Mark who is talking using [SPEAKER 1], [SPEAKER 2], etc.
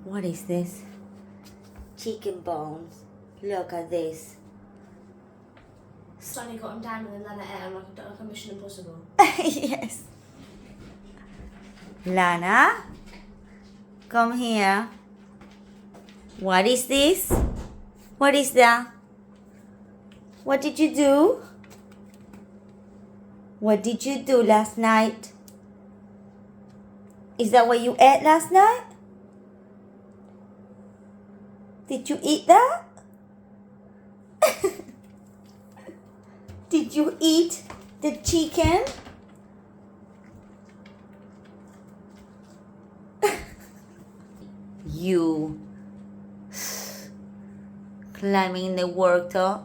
[SPEAKER 1] What is this? Chicken bones. Look at this.
[SPEAKER 2] Sonny got him down and then Lana ate him like a Mission Impossible.
[SPEAKER 1] Yes. Lana, come here. What is this? What is that? What did you do? What did you do last night? Is that what you ate last night? Did you eat that? Did you eat the chicken? You climbing the worktop.